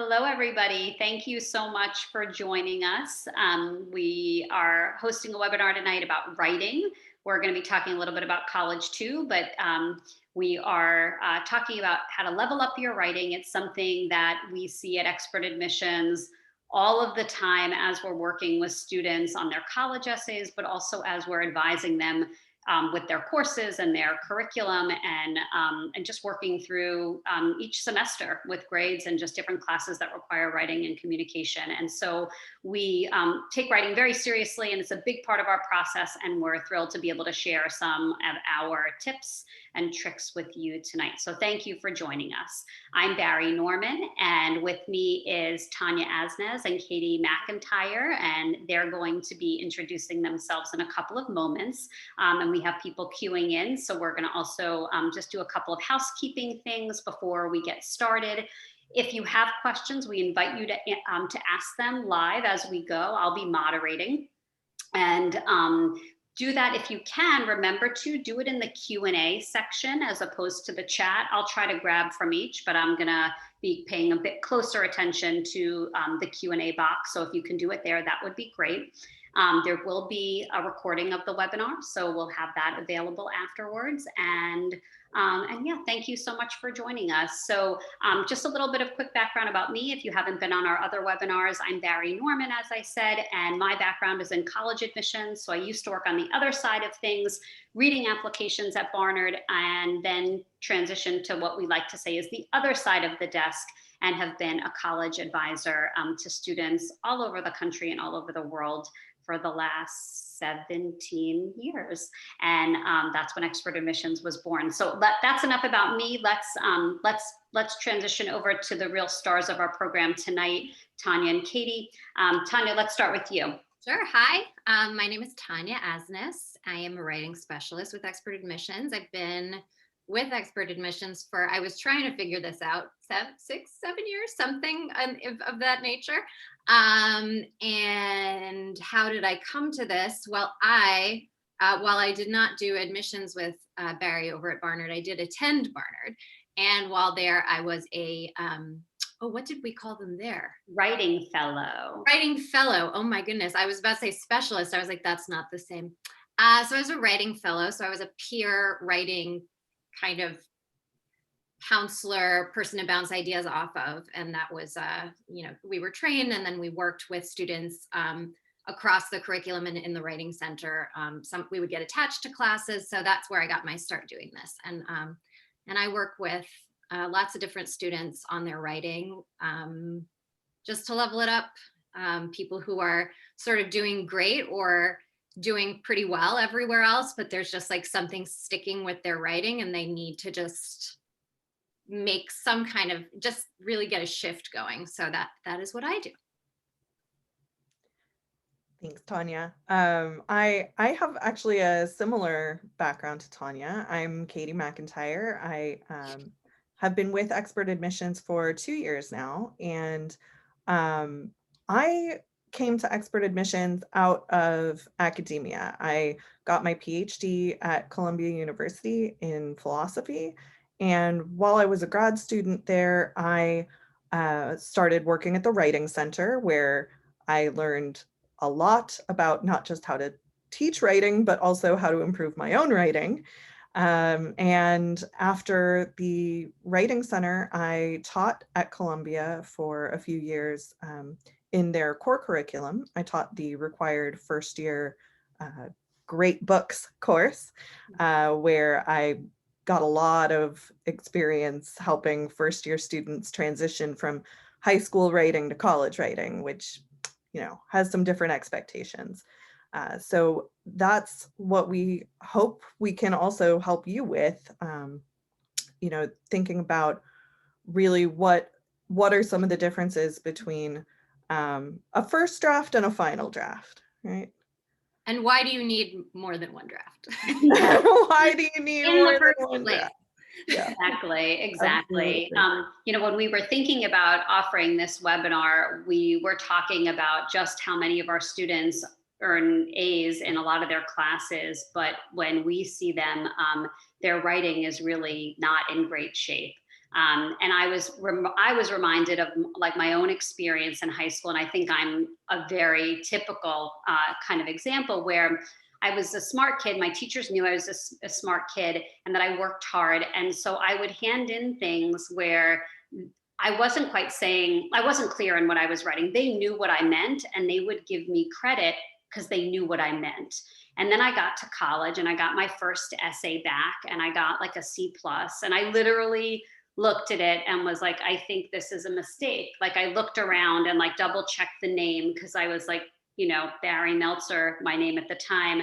Hello, everybody. Thank you so much for joining us. We are hosting a webinar tonight about writing. We're going to be talking a little bit about college too, but we are talking about how to level up your writing. It's something that we see at Expert Admissions all of the time as we're working with students on their college essays, but also as we're advising them with their courses and their curriculum and just working through each semester with grades and just different classes that require writing and communication. And so we take writing very seriously, and it's a big part of our process, and we're thrilled to be able to share some of our tips and tricks with you tonight. So thank you for joining us. I'm Bari Norman, and with me is Tania Asnes and Katie McIntyre, and they're going to be introducing themselves in a couple of moments. And we have people queuing in, so we're going to also just do a couple of housekeeping things before we get started. If you have questions, we invite you to ask them live as we go. I'll be moderating, and do that if you can. Remember to do it in the Q&A section as opposed to the chat. I'll try to grab from each, but I'm gonna be paying a bit closer attention to the Q&A box. So if you can do it there, that would be great. There will be a recording of the webinar, so we'll have that available afterwards. And yeah, thank you so much for joining us. So just a little bit of quick background about me. If you haven't been on our other webinars, I'm Bari Norman, as I said, and my background is in college admissions. So I used to work on the other side of things, reading applications at Barnard, and then transitioned to what we like to say is the other side of the desk, and have been a college advisor to students all over the country and all over the world for the last 17 years. And that's when Expert Admissions was born. So that's enough about me. Let's transition over to the real stars of our program tonight, Tania and Katie. Tania, let's start with you. Sure. Hi, my name is Tania Asnes. I am a writing specialist with Expert Admissions. I've been with Expert Admissions for, I was trying to figure this out, 6, 7 years, something of that nature. And how did I come to this? Well, while I did not do admissions with Bari over at Barnard, I did attend Barnard. And while there, I was a, what did we call them there? Writing fellow. Writing fellow. Oh my goodness. I was about to say specialist. I was like, that's not the same. So I was a writing fellow. So I was a peer writing kind of counselor, person to bounce ideas off of. And that was, we were trained, and then we worked with students across the curriculum and in the writing center. We would get attached to classes. So that's where I got my start doing this. And I work with lots of different students on their writing, just to level it up. People who are sort of doing great or doing pretty well everywhere else, but there's just like something sticking with their writing, and they need to just make some kind of, just really get a shift going. So that is what I do. Thanks, Tania. I have actually a similar background to Tania. I'm Katie McIntyre. I have been with Expert Admissions for 2 years now, and I came to Expert Admissions out of academia. I got my PhD at Columbia University in philosophy, and while I was a grad student there, I started working at the Writing Center, where I learned a lot about not just how to teach writing, but also how to improve my own writing. And after the Writing Center, I taught at Columbia for a few years in their core curriculum. I taught the required first year Great Books course, where I got a lot of experience helping first year students transition from high school writing to college writing, which has some different expectations. So that's what we hope we can also help you with, thinking about really what are some of the differences between a first draft and a final draft, right? And why do you need more than one draft? Why do you need more than one draft? Yeah. Exactly. When we were thinking about offering this webinar, we were talking about just how many of our students earn A's in a lot of their classes, but when we see them, their writing is really not in great shape. And I was reminded of like my own experience in high school. And I think I'm a very typical kind of example where I was a smart kid. My teachers knew I was a smart kid and that I worked hard. And so I would hand in things where I wasn't clear in what I was writing. They knew what I meant and they would give me credit because they knew what I meant. And then I got to college and I got my first essay back and I got like a C+. And I literally looked at it and was like, I think this is a mistake. Like I looked around and like double checked the name because I was like, Bari Meltzer, my name at the time,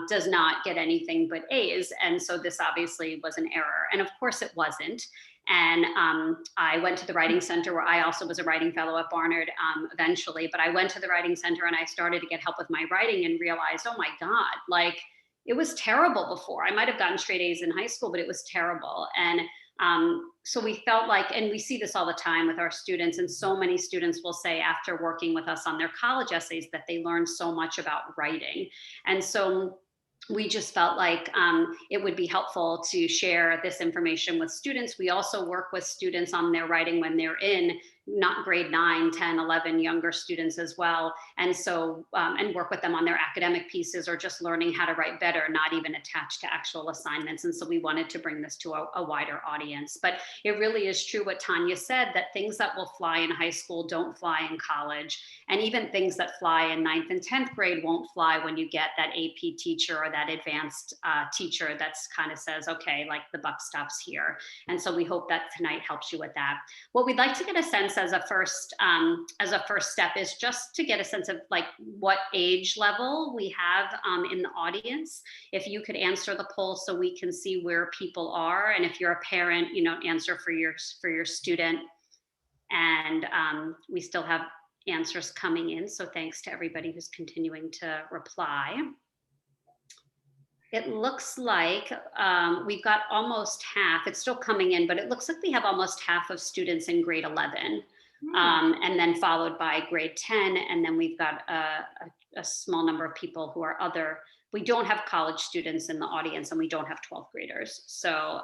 does not get anything but A's. And so this obviously was an error. And of course it wasn't. And I went to the Writing Center where I also was a writing fellow at Barnard eventually, but I went to the Writing Center and I started to get help with my writing and realized, oh my God, like it was terrible before. I might've gotten straight A's in high school, but it was terrible. And so we felt like, and we see this all the time with our students, and so many students will say after working with us on their college essays that they learned so much about writing. And so we just felt like it would be helpful to share this information with students. We also work with students on their writing when they're in not grade 9, 10, 11, younger students as well. And so, and work with them on their academic pieces or just learning how to write better, not even attached to actual assignments. And so we wanted to bring this to a wider audience. But it really is true what Tania said, that things that will fly in high school don't fly in college. And even things that fly in 9th and 10th grade won't fly when you get that AP teacher or that advanced teacher that's kind of says, okay, like the buck stops here. And so we hope that tonight helps you with that. What we'd like to get a sense as a first step is just to get a sense of like what age level we have in the audience. If you could answer the poll so we can see where people are, and if you're a parent, answer for your student. And we still have answers coming in, so thanks to everybody who's continuing to reply. It looks like we've got almost half. It's still coming in, but it looks like we have almost half of students in grade 11, and then followed by grade 10. And then we've got a small number of people who are other. We don't have college students in the audience, and we don't have 12th graders. So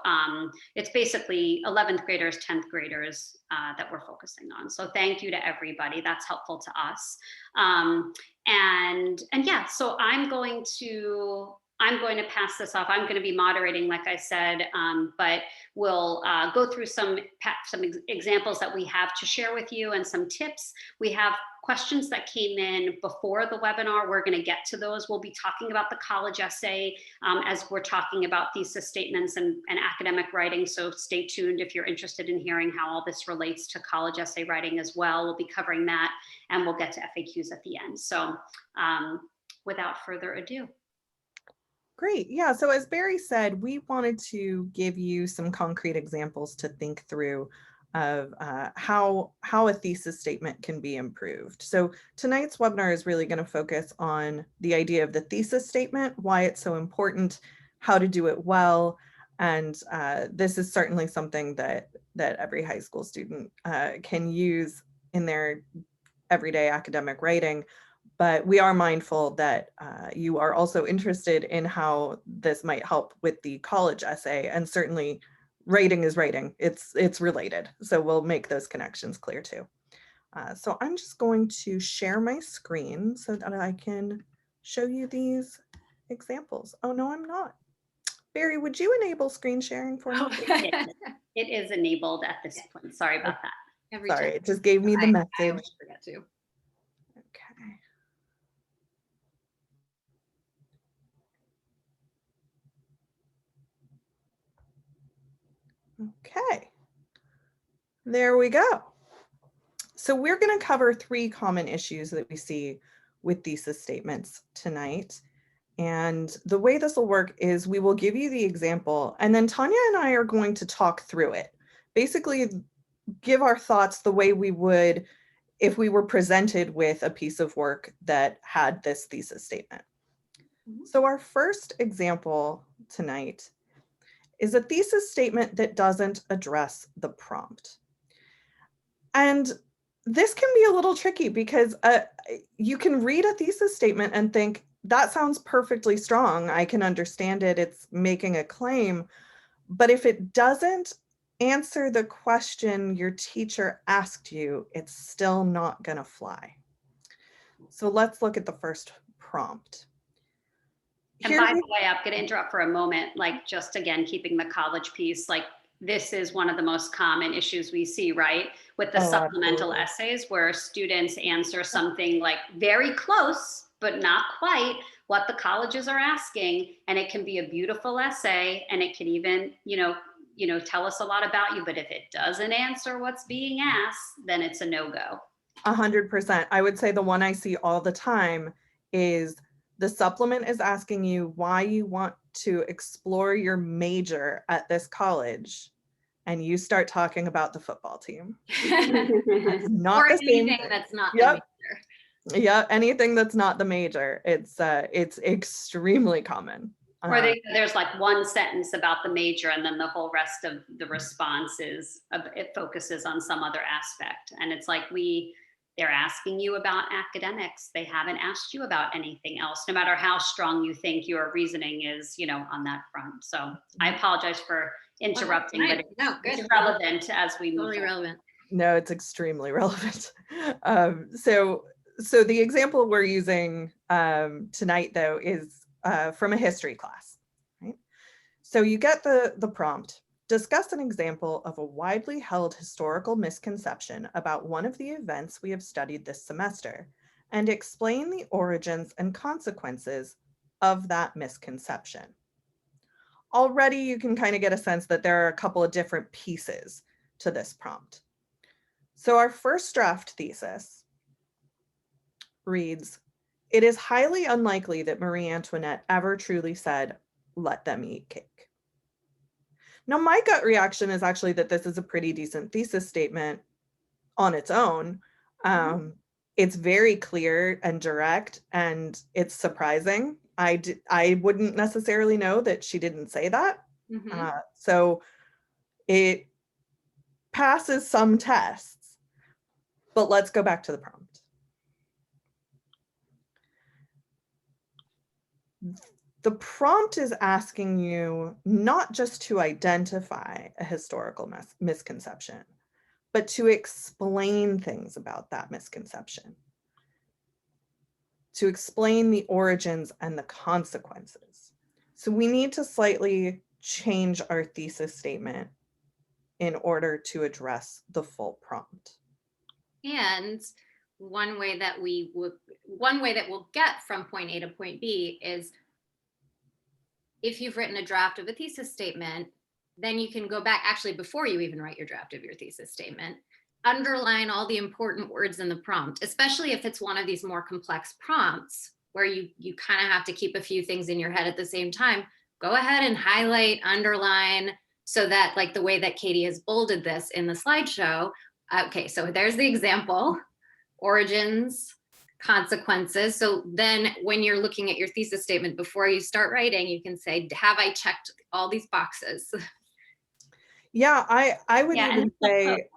it's basically 11th graders, 10th graders that we're focusing on. So thank you to everybody. That's helpful to us. And yeah, so I'm going to pass this off. I'm going to be moderating, like I said, but we'll go through some examples that we have to share with you and some tips. We have questions that came in before the webinar. We're going to get to those. We'll be talking about the college essay as we're talking about thesis statements and academic writing. So stay tuned if you're interested in hearing how all this relates to college essay writing as well. We'll be covering that, and we'll get to FAQs at the end. So without further ado. Great. Yeah. So as Bari said, we wanted to give you some concrete examples to think through of how a thesis statement can be improved. So tonight's webinar is really going to focus on the idea of the thesis statement, why it's so important, how to do it well. And this is certainly something that every high school student can use in their everyday academic writing. But we are mindful that you are also interested in how this might help with the college essay, and certainly writing is writing. It's related. So we'll make those connections clear too. So I'm just going to share my screen so that I can show you these examples. Oh, no, I'm not. Bari, would you enable screen sharing for me? It is enabled at this point. Sorry about that. Sorry, it just gave me the message. I always forget to. Okay. Okay, there we go. So we're going to cover 3 common issues that we see with thesis statements tonight. And the way this will work is we will give you the example, and then Tania and I are going to talk through it. Basically, give our thoughts the way we would if we were presented with a piece of work that had this thesis statement. So our first example tonight is a thesis statement that doesn't address the prompt. And this can be a little tricky because you can read a thesis statement and think, that sounds perfectly strong. I can understand it. It's making a claim. But if it doesn't answer the question your teacher asked you, it's still not gonna fly. So let's look at the first prompt. And by the way, I'm going to interrupt for a moment, like just again, keeping the college piece, like this is one of the most common issues we see, right? With the supplemental essays where students answer something like very close, but not quite what the colleges are asking. And it can be a beautiful essay and it can even, tell us a lot about you. But if it doesn't answer what's being asked, then it's a no-go. 100%. I would say the one I see all the time is the supplement is asking you why you want to explore your major at this college, and you start talking about the football team. That's not the same thing. That's not the major. Yeah, anything that's not the major. It's extremely common. Or there's like one sentence about the major, and then the whole rest of the response is it focuses on some other aspect, and it's like they're asking you about academics. They haven't asked you about anything else, no matter how strong you think your reasoning is, on that front. So I apologize for interrupting, but it's relevant as we move forward. Relevant. No, it's extremely relevant. So the example we're using tonight, though, is from a history class, right? So you get the prompt. Discuss an example of a widely held historical misconception about one of the events we have studied this semester, and explain the origins and consequences of that misconception. Already you can kind of get a sense that there are a couple of different pieces to this prompt. So our first draft thesis reads, "It is highly unlikely that Marie Antoinette ever truly said, 'Let them eat cake.'" Now, my gut reaction is actually that this is a pretty decent thesis statement on its own. It's very clear and direct, and it's surprising. I wouldn't necessarily know that she didn't say that. So it passes some tests, but let's go back to the prompt. The prompt is asking you not just to identify a historical misconception, but to explain things about that misconception, to explain the origins and the consequences. So we need to slightly change our thesis statement in order to address the full prompt. And one way that we'll get from point A to point B is, if you've written a draft of a thesis statement, then you can go back, actually before you even write your draft of your thesis statement, underline all the important words in the prompt, especially if it's one of these more complex prompts where you kind of have to keep a few things in your head at the same time. Go ahead and highlight, underline, so that, like the way that Katie has bolded this in the slideshow. Okay, so there's the example, origins, consequences. So then when you're looking at your thesis statement before you start writing, you can say, have I checked all these boxes? Yeah, I would even say,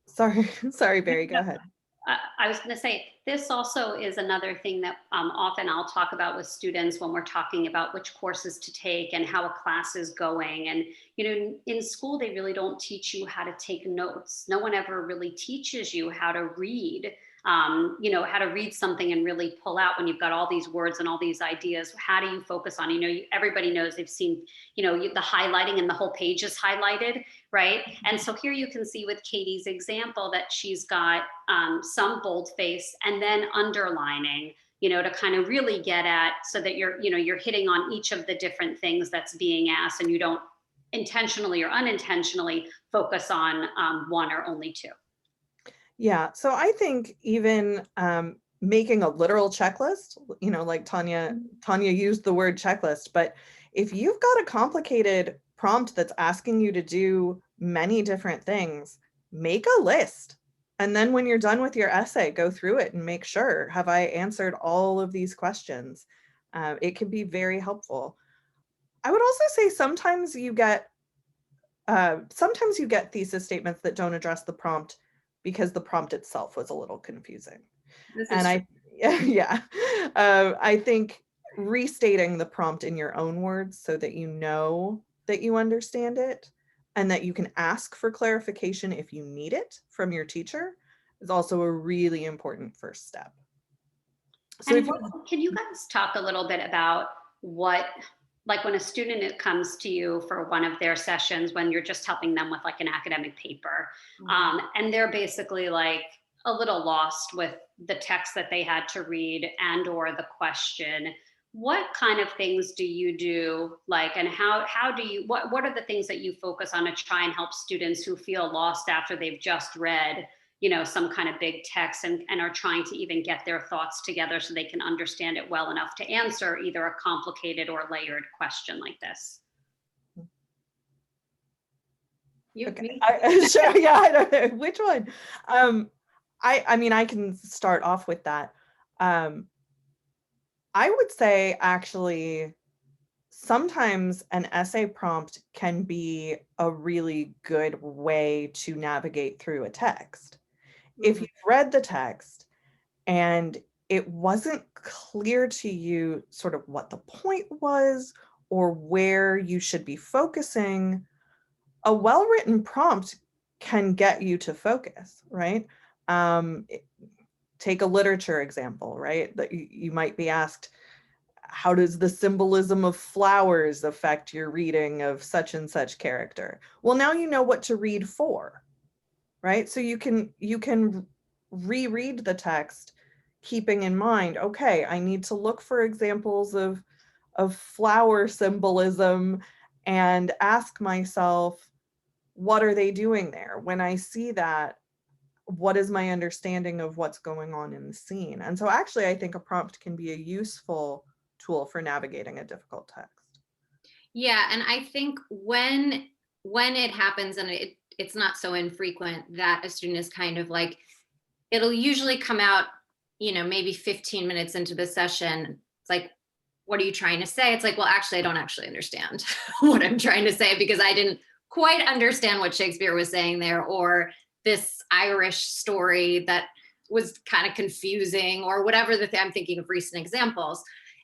sorry, Bari, go ahead. I was going to say, this also is another thing that often I'll talk about with students when we're talking about which courses to take and how a class is going. And, in school, they really don't teach you how to take notes. No one ever really teaches you how to read, how to read something and really pull out when you've got all these words and all these ideas. How do you focus on, everybody knows, they've seen, the highlighting and the whole page is highlighted, right? And so here you can see with Katie's example that she's got some boldface and then underlining, to kind of really get at, so that you're hitting on each of the different things that's being asked, and you don't intentionally or unintentionally focus on one or only two. Yeah, so I think even making a literal checklist, like Tania used the word checklist, but if you've got a complicated prompt that's asking you to do many different things, make a list. And then when you're done with your essay, go through it and make sure, have I answered all of these questions? It can be very helpful. I would also say sometimes you get thesis statements that don't address the prompt because the prompt itself was a little confusing. I think restating the prompt in your own words so that you know that you understand it, and that you can ask for clarification if you need it from your teacher is also a really important first step. So and can you guys talk a little bit about what, like when a student comes to you for one of their sessions, when you're just helping them with like an academic paper, and they're basically like a little lost with the text that they had to read and or the question, what kind of things do you do, like, and how do you, what are the things that you focus on to try and help students who feel lost after they've just read, you know, some kind of big text and are trying to even get their thoughts together so they can understand it well enough to answer either a complicated or layered question like this? Okay. Sure, yeah, I don't know which one. I mean, I can start off with that. I would say actually sometimes an essay prompt can be a really good way to navigate through a text. If you've read the text and it wasn't clear to you sort of what the point was or where you should be focusing, a well-written prompt can get you to focus, right? Take a literature example, right? That you might be asked, how does the symbolism of flowers affect your reading of such and such character? Well, now you know what to read for, right? So you can reread the text, keeping in mind, okay, I need to look for examples of flower symbolism and ask myself, what are they doing there? When I see that, what is my understanding of what's going on in the scene? And so actually, I think a prompt can be a useful tool for navigating a difficult text. Yeah, and I think when it happens, and it's not so infrequent, that a student is kind of like, it'll usually come out, you know, maybe 15 minutes into the session. It's like, what are you trying to say? It's like, well, actually, I don't actually understand what I'm trying to say because I didn't quite understand what Shakespeare was saying there, or this Irish story that was kind of confusing, or whatever I'm thinking of recent examples.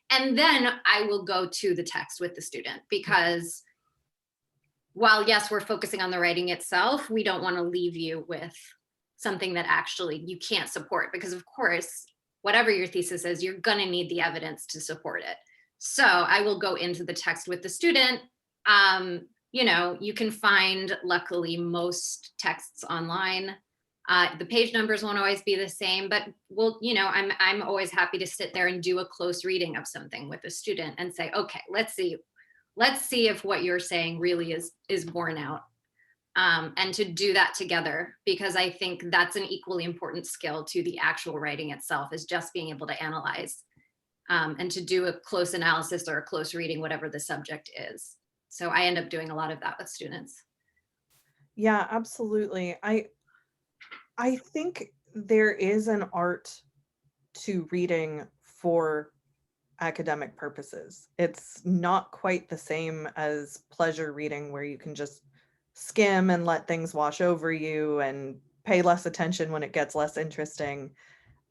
And then I will go to the text with the student, because while yes, we're focusing on the writing itself, we don't want to leave you with something that actually you can't support, because of course, whatever your thesis is, you're going to need the evidence to support it. So I will go into the text with the student. You know, you can find, luckily, most texts online. The page numbers won't always be the same, but you know, I'm always happy to sit there and do a close reading of something with a student and say, okay, let's see if what you're saying really is borne out. And to do that together, because I think that's an equally important skill to the actual writing itself, is just being able to analyze and to do a close analysis or a close reading, whatever the subject is. So I end up doing a lot of that with students. Yeah, absolutely. I think there is an art to reading for academic purposes. It's not quite the same as pleasure reading, where you can just skim and let things wash over you and pay less attention when it gets less interesting.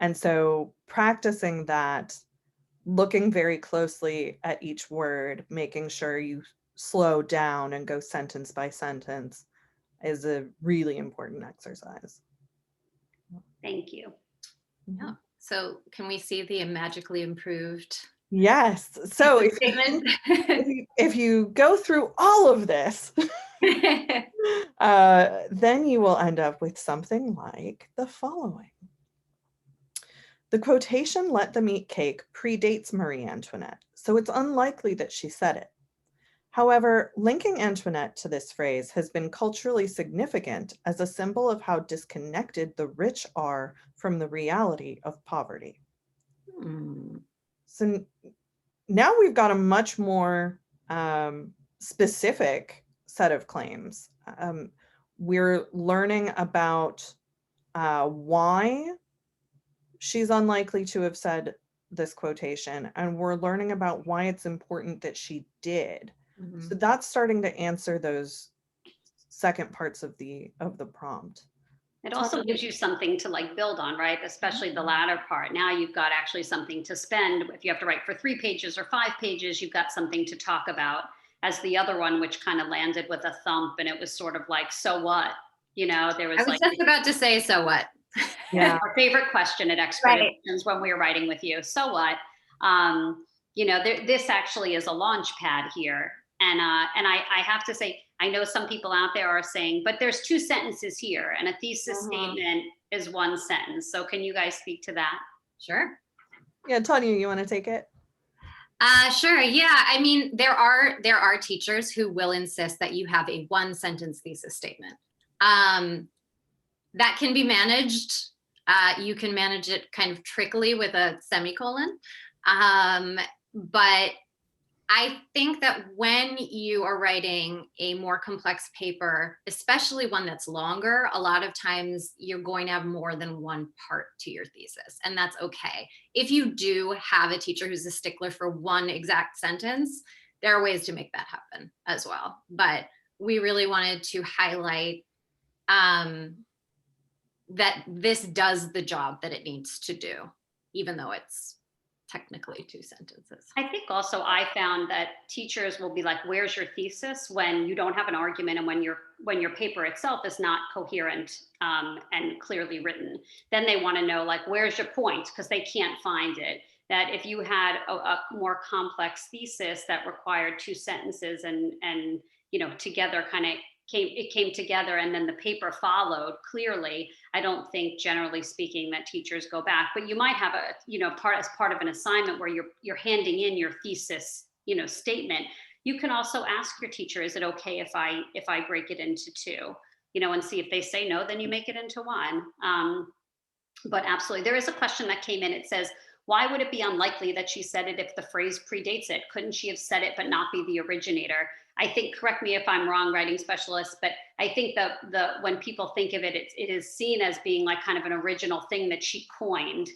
And so practicing that, looking very closely at each word, making sure you slow down and go sentence by sentence, is a really important exercise. Thank you. Yeah. So can we see the magically improved? Yes. So if you go through all of this, then you will end up with something like the following. The quotation, "let them eat cake," predates Marie Antoinette, so it's unlikely that she said it. However, linking Antoinette to this phrase has been culturally significant as a symbol of how disconnected the rich are from the reality of poverty. So now we've got a much more specific set of claims. We're learning about why she's unlikely to have said this quotation, and we're learning about why it's important that she did. So that's starting to answer those second parts of the prompt. It also gives you something to like build on, right? Especially the latter part. Now you've got actually something to spend. If you have to write for 3 pages or 5 pages, you've got something to talk about as the other one, which kind of landed with a thump, and it was sort of like, so what? You know, there was I was like just about to say, so what? Yeah. our favorite question at Expert Right. Admissions when we were writing with you. So what? You know, this actually is a launch pad here. And I have to say, I know some people out there are saying, but there's 2 sentences here, and a thesis statement is 1 sentence. So can you guys speak to that? Sure. Yeah, Tania, you want to take it? Sure. Yeah. I mean, there are teachers who will insist that you have a 1-sentence thesis statement. That can be managed. You can manage it kind of trickily with a semicolon. But I think that when you are writing a more complex paper, especially one that's longer, a lot of times you're going to have more than 1 part to your thesis, and that's okay. If you do have a teacher who's a stickler for 1 exact sentence, there are ways to make that happen as well. But we really wanted to highlight that this does the job that it needs to do, even though it's technically 2 sentences. I think also I found that teachers will be like, where's your thesis, when you don't have an argument and when your paper itself is not coherent and clearly written. Then they want to know, like, where's your point, because they can't find it. That if you had a more complex thesis that required 2 sentences and you know, together kind of came together and then the paper followed clearly, I don't think generally speaking that teachers go back. But you might have a, you know, as part of an assignment where you're handing in your thesis, you know, statement. You can also ask your teacher, is it okay if I break it into 2, you know, and see if they say no, then you make it into 1. But absolutely, there is a question that came in. It says, why would it be unlikely that she said it if the phrase predates it? Couldn't she have said it but not be the originator? I think, correct me if I'm wrong, writing specialist, but I think the when people think of it, it is seen as being like kind of an original thing that she coined.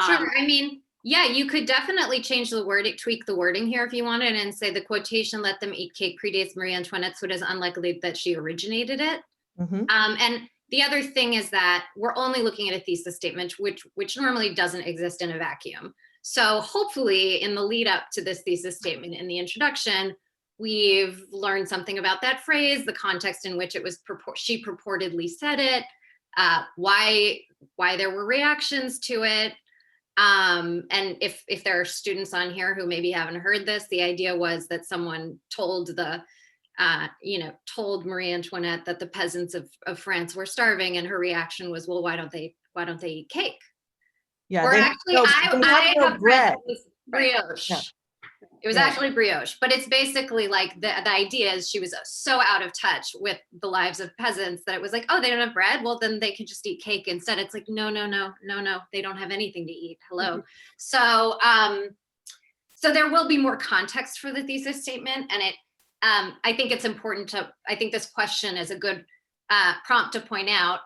Sure. I mean, yeah, you could definitely change the wording, tweak the wording here if you wanted, and say the quotation, "Let them eat cake," predates Marie Antoinette, so it is unlikely that she originated it. And the other thing is that we're only looking at a thesis statement, which normally doesn't exist in a vacuum. So hopefully in the lead up to this thesis statement in the introduction, we've learned something about that phrase, the context in which it was she purportedly said it, why there were reactions to it. And if there are students on here who maybe haven't heard this, the idea was that someone told told Marie Antoinette that the peasants of France were starving, and her reaction was, well, why don't they eat cake? Yeah. Or they actually, have no have read bread. it was brioche. Yeah. It was actually brioche, but it's basically like the idea is she was so out of touch with the lives of peasants that it was like, oh, they don't have bread, well then they could just eat cake instead. It's like, no, they don't have anything to eat. Hello. So so there will be more context for the thesis statement, and I think it's important I think this question is a good prompt to point out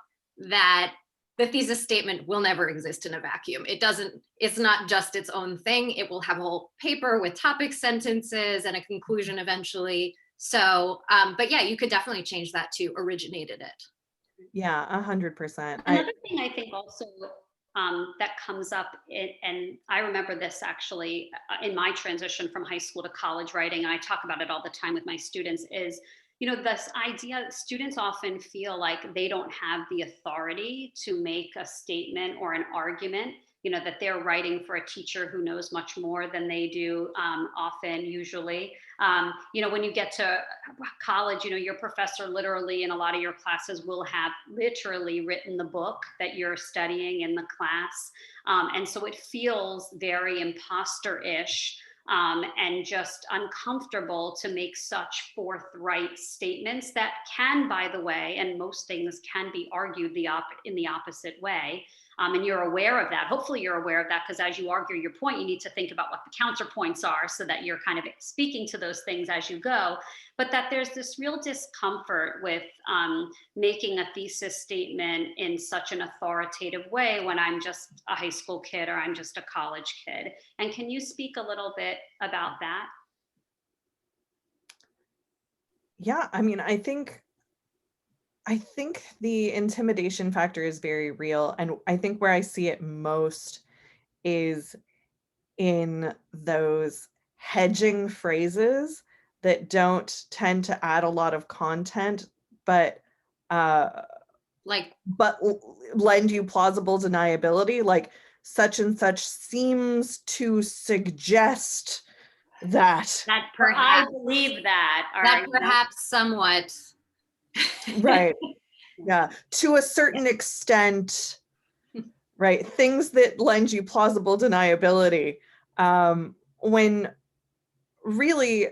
that the thesis statement will never exist in a vacuum. It's not just its own thing. It will have a whole paper with topic sentences and a conclusion eventually. So, but yeah, you could definitely change that to originated it. Yeah, 100%. Another thing I think also that comes up, and I remember this actually in my transition from high school to college writing, and I talk about it all the time with my students, is, you know, this idea that students often feel like they don't have the authority to make a statement or an argument, you know, that they're writing for a teacher who knows much more than they do, often, usually. You know, when you get to college, you know, your professor literally in a lot of your classes will have literally written the book that you're studying in the class. And so it feels very imposter-ish. And just uncomfortable to make such forthright statements that can, by the way, and most things can be argued in the opposite way. And you're aware of that. Hopefully you're aware of that, because as you argue your point, you need to think about what the counterpoints are so that you're kind of speaking to those things as you go. But that there's this real discomfort with making a thesis statement in such an authoritative way when I'm just a high school kid or I'm just a college kid. And can you speak a little bit about that? Yeah, I mean, I think the intimidation factor is very real. And I think where I see it most is in those hedging phrases that don't tend to add a lot of content, but Like, lend you plausible deniability, like such and such seems to suggest that. That I perhaps, believe that. that perhaps somewhat. Right. Yeah. To a certain extent, right. Things that lend you plausible deniability. When really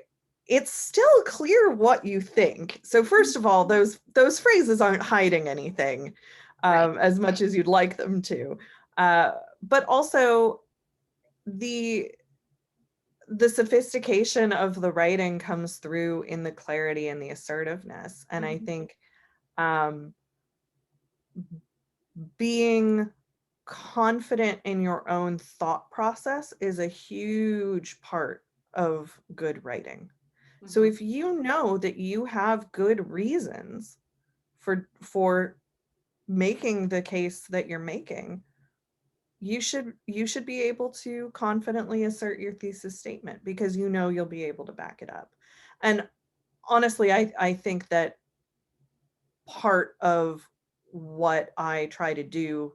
it's still clear what you think. So first of all, those phrases aren't hiding anything as much as you'd like them to. But also the sophistication of the writing comes through in the clarity and the assertiveness. And I think being confident in your own thought process is a huge part of good writing. So if you know that you have good reasons for making the case that you're making, you should be able to confidently assert your thesis statement because you know you'll be able to back it up. And honestly, I think that part of what I try to do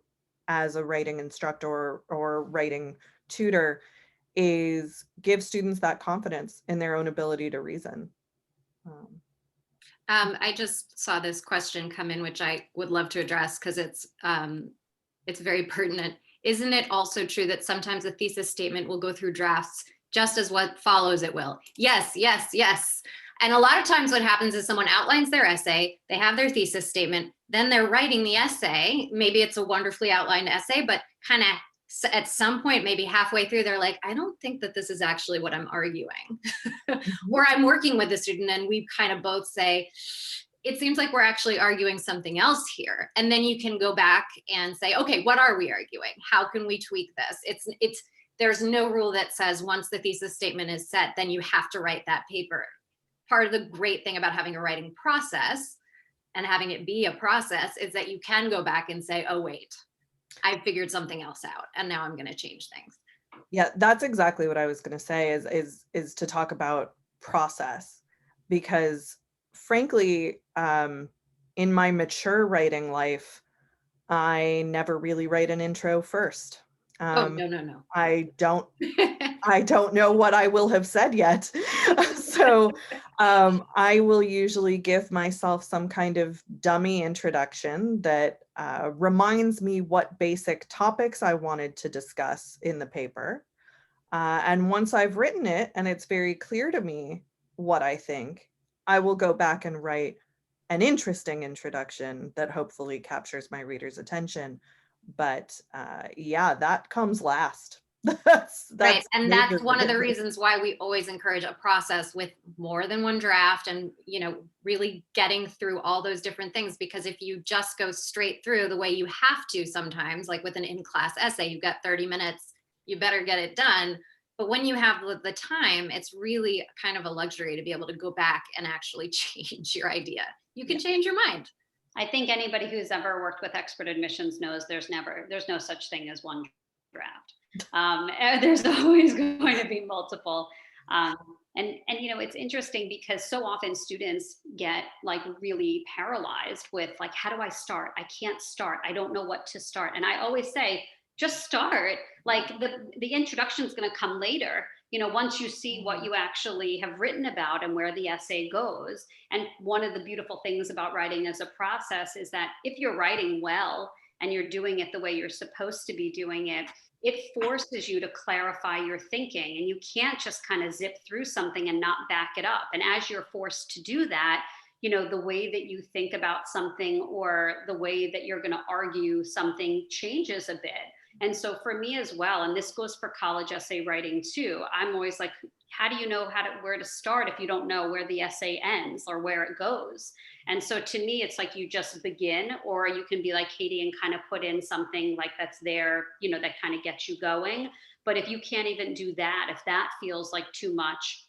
as a writing instructor or writing tutor is give students that confidence in their own ability to reason. I just saw this question come in, which I would love to address because it's very pertinent. Isn't it also true that sometimes a thesis statement will go through drafts just as what follows it will? Yes, yes, yes. And a lot of times what happens is someone outlines their essay, they have their thesis statement, then they're writing the essay. Maybe it's a wonderfully outlined essay, but kind of at some point, maybe halfway through, they're like, I don't think that this is actually what I'm arguing. Or I'm working with a student and we kind of both say, it seems like we're actually arguing something else here. And then you can go back and say, okay, what are we arguing? How can we tweak this? There's no rule that says once the thesis statement is set, then you have to write that paper. Part of the great thing about having a writing process and having it be a process is that you can go back and say, oh, wait, I figured something else out and now I'm going to change things. Yeah, that's exactly what I was going to say is to talk about process, because frankly, in my mature writing life, I never really write an intro first. No. I don't know what I will have said yet. So I will usually give myself some kind of dummy introduction that reminds me what basic topics I wanted to discuss in the paper. And once I've written it and it's very clear to me what I think, I will go back and write an interesting introduction that hopefully captures my reader's attention. But yeah, that comes last. that's right. And that's one of the reasons reasons why we always encourage a process with more than one draft and, really getting through all those different things. Because if you just go straight through the way you have to sometimes, like with an in-class essay, you've got 30 minutes, you better get it done. But when you have the time, it's really kind of a luxury to be able to go back and actually change your idea. You can change your mind. I think anybody who's ever worked with expert admissions knows there's no such thing as one draft. There's always going to be multiple. And it's interesting because so often students get like really paralyzed with like, how do I start? I can't start. I don't know what to start. And I always say, just start. Like the introduction is going to come later. Once you see what you actually have written about and where the essay goes. And one of the beautiful things about writing as a process is that if you're writing well and you're doing it the way you're supposed to be doing it, it forces you to clarify your thinking, and you can't just kind of zip through something and not back it up. And as you're forced to do that, the way that you think about something or the way that you're going to argue something changes a bit. And so for me as well, and this goes for college essay writing too, I'm always like, how do you know where to start if you don't know where the essay ends or where it goes? And so to me, it's like you just begin, or you can be like Katie and kind of put in something like that's there, that kind of gets you going. But if you can't even do that, if that feels like too much,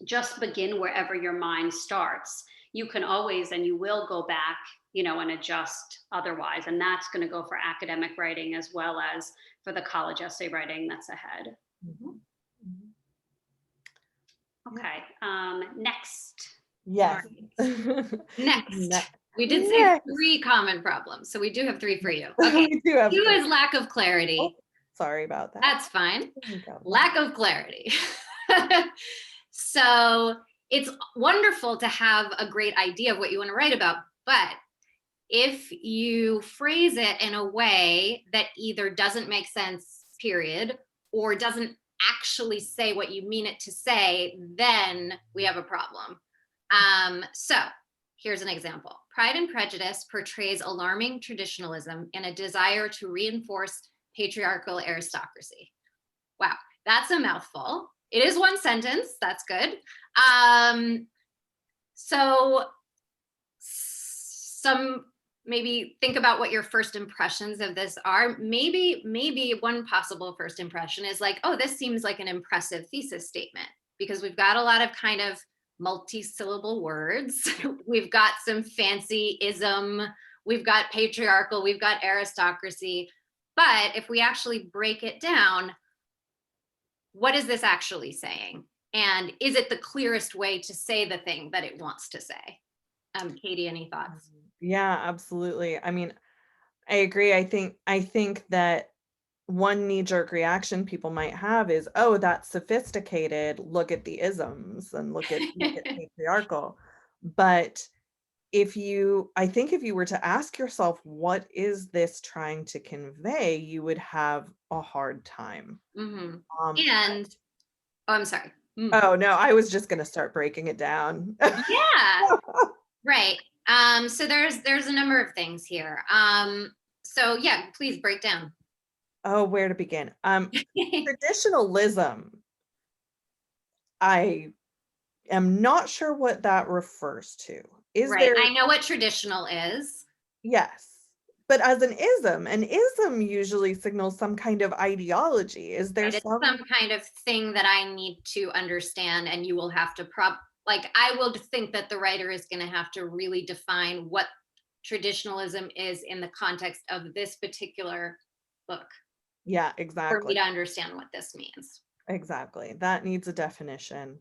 just begin wherever your mind starts. You can always, and you will go back, and adjust otherwise. And that's going to go for academic writing as well as for the college essay writing that's ahead. Okay. Next. Yes. Next. We did say Next. 3 common problems, so we do have 3 for you. Okay. We do have 2 three. is lack of clarity. Oh, sorry about that. That's fine. There we go. Lack of clarity. So it's wonderful to have a great idea of what you want to write about, but if you phrase it in a way that either doesn't make sense, period, or doesn't actually say what you mean it to say, then we have a problem. So here's an example. Pride and Prejudice portrays alarming traditionalism in a desire to reinforce patriarchal aristocracy. Wow, that's a mouthful. It is 1 sentence, that's good. So some maybe think about what your first impressions of this are. Maybe one possible first impression is like, oh, this seems like an impressive thesis statement, because we've got a lot of kind of multi-syllable words. We've got some fancy ism, we've got patriarchal, we've got aristocracy. But if we actually break it down, what is this actually saying? And is it the clearest way to say the thing that it wants to say? Katie, any thoughts? Yeah, absolutely. I mean, I agree. I think that one knee-jerk reaction people might have is, oh, that's sophisticated. Look at the isms and look at patriarchal. But I think if you were to ask yourself, what is this trying to convey, you would have a hard time. Mm-hmm. Um, And, oh, I'm sorry. Oh, no, I was just going to start breaking it down. Yeah, right. So there's a number of things here. So yeah, please break down. Oh, where to begin? Traditionalism. I am not sure what that refers to. Is right. there? I know what traditional is. Yes. But as an ism usually signals some kind of ideology. Is there Right, some kind of thing that I need to understand, and you will have to I will think that the writer is going to have to really define what traditionalism is in the context of this particular book. Yeah, For me exactly. to understand what this means. Exactly. That needs a definition.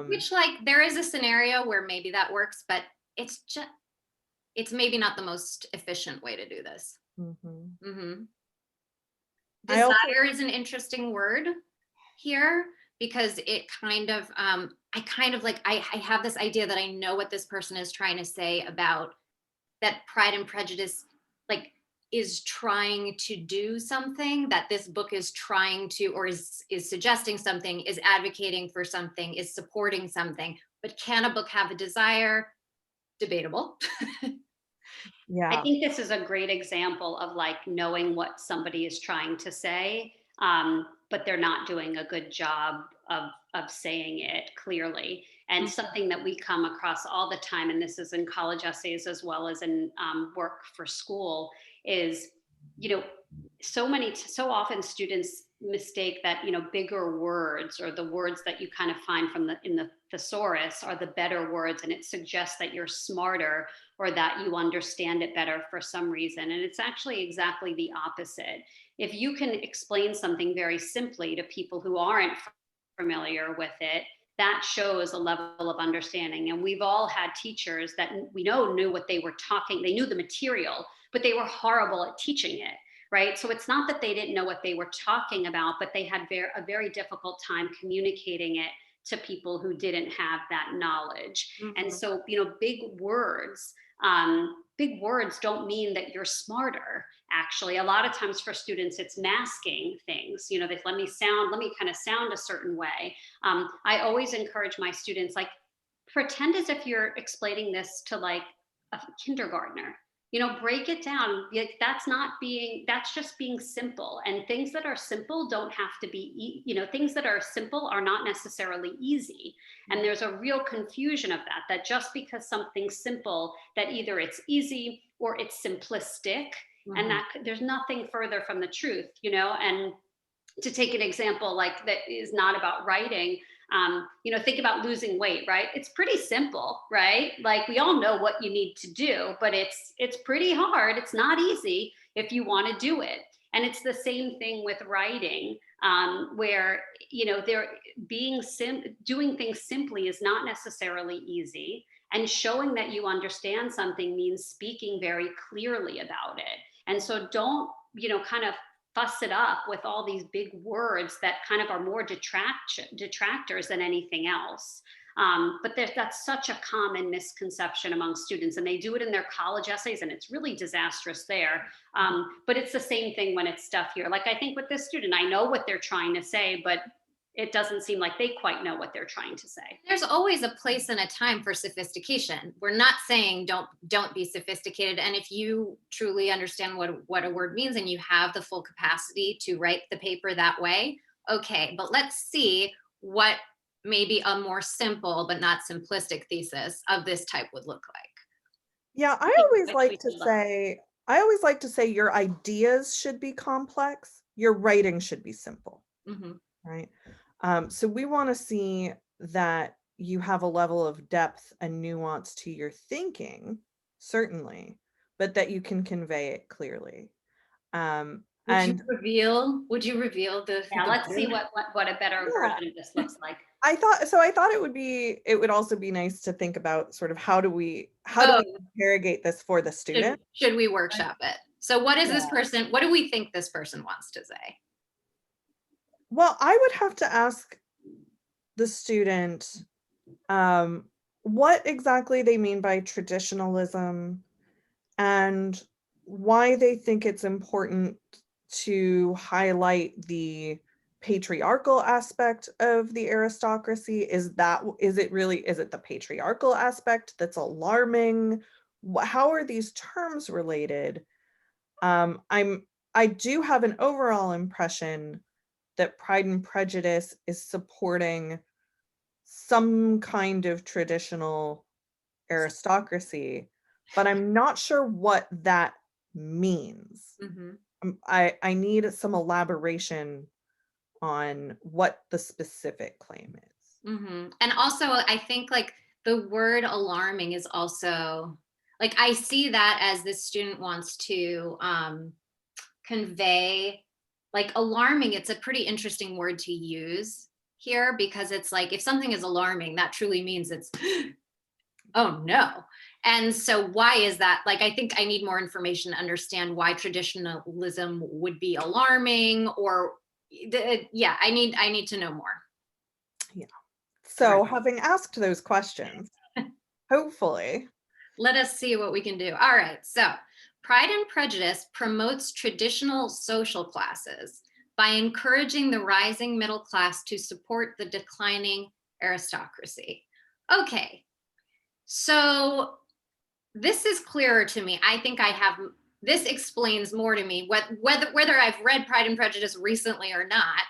Which, like, there is a scenario where maybe that works, but it's maybe not the most efficient way to do this. Desire is an interesting word here, because it kind of I have this idea that I know what this person is trying to say about that Pride and Prejudice like is trying to do something, that this book is trying to, or is suggesting something, is advocating for something, is supporting something. But can a book have a desire? Debatable. Yeah. I think this is a great example of like knowing what somebody is trying to say, but they're not doing a good job of saying it clearly. And something that we come across all the time, and this is in college essays as well as in work for school, is, so often students mistake that, bigger words or the words that you kind of find in the thesaurus are the better words, and it suggests that you're smarter or that you understand it better for some reason. And it's actually exactly the opposite. If you can explain something very simply to people who aren't familiar with it, that shows a level of understanding. And we've all had teachers that we know knew what they were talking, they knew the material, but they were horrible at teaching it, right? So it's not that they didn't know what they were talking about, but they had a very difficult time communicating it to people who didn't have that knowledge. And so, big words don't mean that you're smarter. Actually, a lot of times for students, it's masking things. They let me kind of sound a certain way. I always encourage my students, like, pretend as if you're explaining this to like a kindergartner. Break it down. That's just being simple. And things that are simple don't have to be, things that are simple are not necessarily easy. And there's a real confusion of that just because something's simple, that either it's easy or it's simplistic, and that there's nothing further from the truth, and to take an example like that is not about writing, think about losing weight, right? It's pretty simple, right? Like, we all know what you need to do, but it's pretty hard. It's not easy if you want to do it. And it's the same thing with writing. where, you know, they're doing things simply is not necessarily easy. And showing that you understand something means speaking very clearly about it. And so don't, you know, kind of fuss it up with all these big words that kind of are more detractors than anything else. But that's such a common misconception among students, and they do it in their college essays, and it's really disastrous there. But it's the same thing when it's stuff here. Like, I think with this student, I know what they're trying to say, but it doesn't seem like they quite know what they're trying to say. There's always a place and a time for sophistication. We're not saying don't be sophisticated. And if you truly understand what a word means and you have the full capacity to write the paper that way, okay, but let's see what maybe a more simple but not simplistic thesis of this type would look like. Yeah, I always like to say your ideas should be complex, your writing should be simple, right? So we want to see that you have a level of depth and nuance to your thinking, certainly, but that you can convey it clearly. Would you reveal the? Yeah, let's see what a better version of this looks like. I thought it would also be nice to think about sort of how do we interrogate this for the student? Should we workshop it? So what is this person? What do we think this person wants to say? Well, I would have to ask the student what exactly they mean by traditionalism and why they think it's important to highlight the patriarchal aspect of the aristocracy. Is it the patriarchal aspect that's alarming? How are these terms related? I do have an overall impression that Pride and Prejudice is supporting some kind of traditional aristocracy, but I'm not sure what that means. I need some elaboration on what the specific claim is. And also, I think like the word alarming is also, like, I see that as this student wants to convey, like, alarming. It's a pretty interesting word to use here, because it's like, if something is alarming, that truly means it's, oh no. And so why is that? Like, I think I need more information to understand why traditionalism would be alarming, or I need to know more. Yeah. So having asked those questions, hopefully. Let us see what we can do. All right. So Pride and Prejudice promotes traditional social classes by encouraging the rising middle class to support the declining aristocracy. Okay. So this is clearer to me. I think this explains more to me whether I've read Pride and Prejudice recently or not.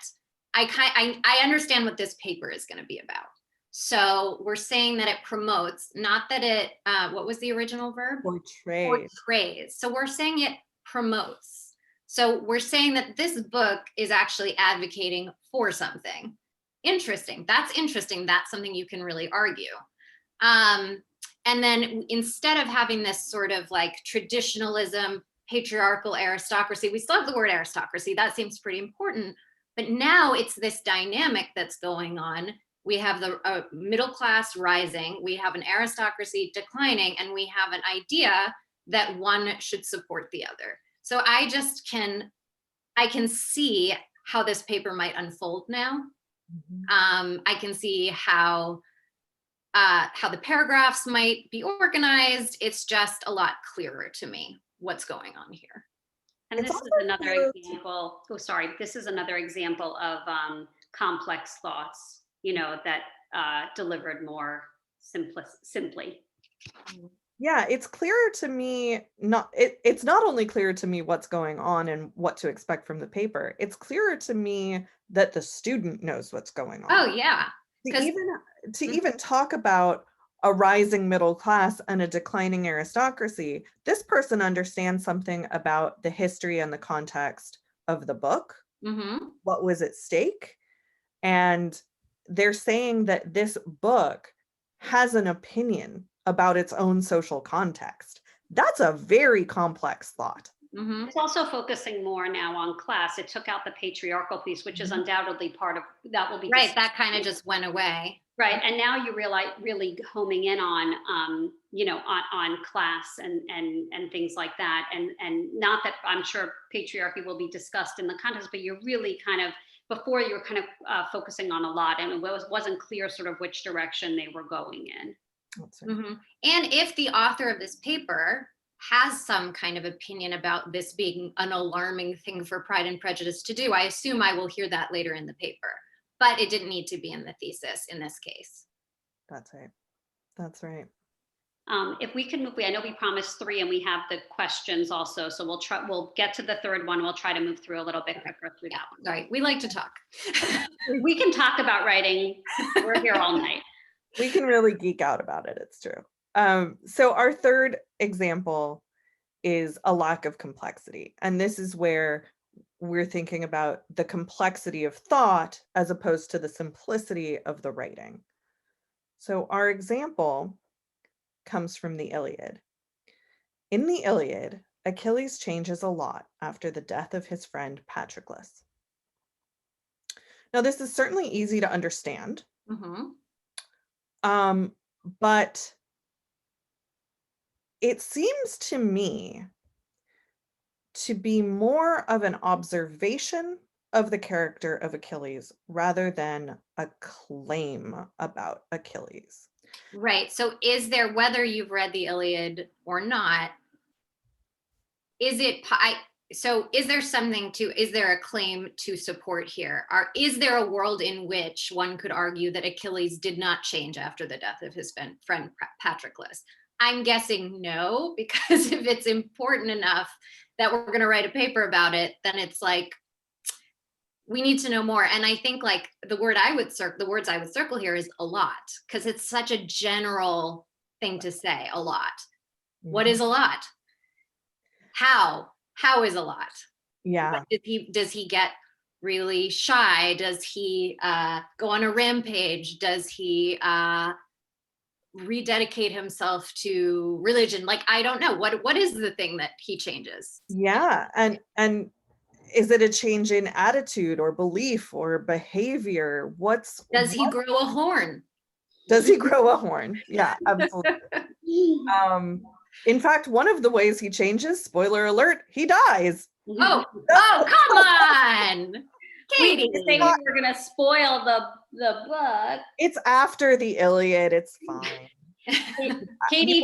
I understand what this paper is going to be about. So we're saying that it promotes, not that it, what was the original verb? Portrays. So we're saying it promotes. So we're saying that this book is actually advocating for something. Interesting. That's interesting. That's something you can really argue. And then instead of having this sort of like traditionalism, patriarchal aristocracy, we still have the word aristocracy. That seems pretty important. But now it's this dynamic that's going on. We have the middle class rising, we have an aristocracy declining, and we have an idea that one should support the other. So I can see how this paper might unfold now. I can see how the paragraphs might be organized. It's just a lot clearer to me what's going on here. And this is another example. Oh, sorry. This is another example of complex thoughts, you know, that delivered more simply. Yeah, it's clearer to me. It's not only clear to me what's going on and what to expect from the paper. It's clearer to me that the student knows what's going on. Oh yeah. To even talk about a rising middle class and a declining aristocracy, this person understands something about the history and the context of the book. What was at stake? And they're saying that this book has an opinion about its own social context. That's a very complex thought. Mhm. It's also focusing more now on class. It took out the patriarchal piece, which is undoubtedly part of that will be Right, that discussed. kind of just went away. Right, and now you realize really homing in on, on class and things like that, and not that I'm sure patriarchy will be discussed in the context, but you're really kind of before you were kind of focusing on a lot, and it wasn't clear sort of which direction they were going in. That's right. Mhm. And if the author of this paper has some kind of opinion about this being an alarming thing for Pride and Prejudice to do, I assume I will hear that later in the paper. But it didn't need to be in the thesis in this case. That's right. That's right. If we can move, I know we promised 3 and we have the questions also. So we'll get to the third one. We'll try to move through a little bit quicker through that one. Sorry, we like to talk. We can talk about writing. We're here all night. We can really geek out about it. It's true. So our third example is a lack of complexity. And this is where we're thinking about the complexity of thought as opposed to the simplicity of the writing. So our example comes from the Iliad. In the Iliad, Achilles changes a lot after the death of his friend Patroklos. Now, this is certainly easy to understand, Mhm. but it seems to me to be more of an observation of the character of Achilles rather than a claim about Achilles. Right. So is there, whether you've read the Iliad or not, is it so is there something to, is there a claim to support here? Is there a world in which one could argue that Achilles did not change after the death of his friend Patroclus? I'm guessing no, because if it's important enough that we're going to write a paper about it, then it's like we need to know more. And I think like the words I would circle here is a lot, because it's such a general thing to say, a lot. What is a lot? How is a lot? Yeah. Does he get really shy? Does he go on a rampage? Does he rededicate himself to religion? Like, I don't know. What is the thing that he changes? Yeah. And is it a change in attitude or belief or behavior? Does he grow a horn? Does he grow a horn? Yeah, absolutely. In fact, one of the ways he changes, spoiler alert, he dies. Oh, come on. Katie. We say we were going to spoil the book. It's after the Iliad. It's fine. Katie,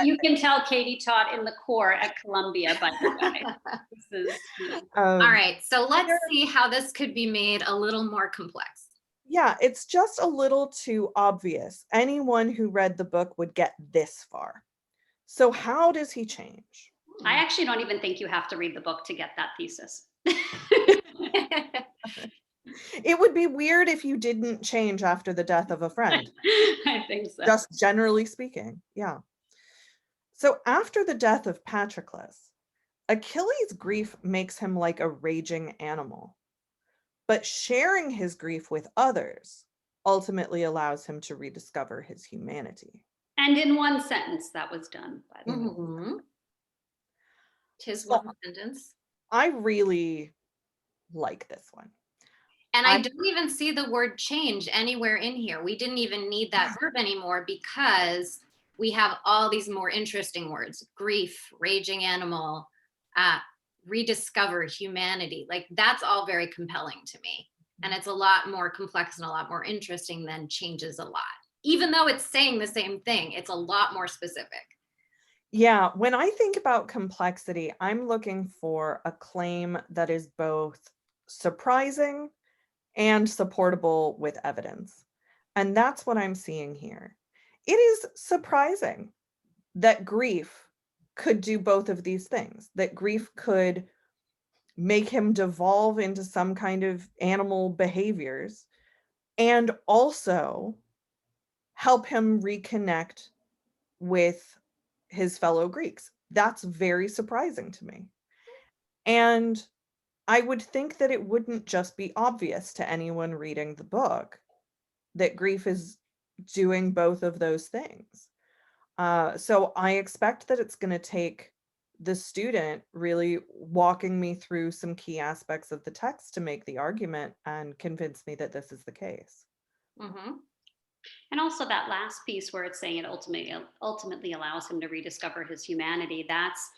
you can tell Katie taught in the core at Columbia, by the way. All right, so let's see how this could be made a little more complex. Yeah, it's just a little too obvious. Anyone who read the book would get this far. So how does he change? I actually don't even think you have to read the book to get that thesis. It would be weird if you didn't change after the death of a friend. I think so. Just generally speaking, yeah. So after the death of Patroclus, Achilles' grief makes him like a raging animal. But sharing his grief with others ultimately allows him to rediscover his humanity. And in one sentence, that was done, by the way. Mm-hmm. 'Tis one sentence. I really like this one. And I don't even see the word change anywhere in here. We didn't even need that verb anymore because we have all these more interesting words: grief, raging animal, rediscover humanity. Like, that's all very compelling to me. And it's a lot more complex and a lot more interesting than changes a lot. Even though it's saying the same thing, it's a lot more specific. Yeah, when I think about complexity, I'm looking for a claim that is both surprising and supportable with evidence. And that's what I'm seeing here. It is surprising that grief could do both of these things, that grief could make him devolve into some kind of animal behaviors and also help him reconnect with his fellow Greeks. That's very surprising to me. And I would think that it wouldn't just be obvious to anyone reading the book that grief is doing both of those things. So I expect that it's going to take the student really walking me through some key aspects of the text to make the argument and convince me that this is the case. Mm-hmm. And also that last piece where it's saying it ultimately allows him to rediscover his humanity. That's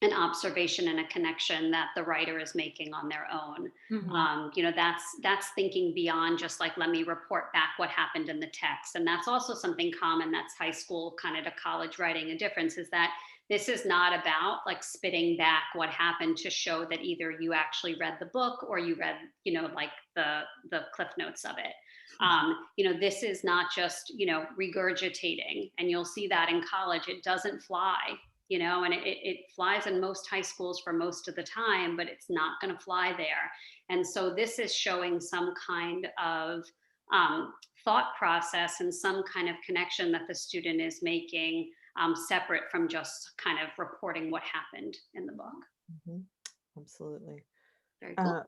an observation and a connection that the writer is making on their own. Mm-hmm. That's thinking beyond just like, let me report back what happened in the text. And that's also something common that's high school kind of to college writing. A difference is that this is not about like spitting back what happened to show that either you actually read the book or you read, like the cliff notes of it. This is not just, regurgitating, and you'll see that in college, it doesn't fly, and it flies in most high schools for most of the time, but it's not going to fly there. And so this is showing some kind of thought process and some kind of connection that the student is making, separate from just kind of reporting what happened in the book. Mhm. Absolutely. Very cool.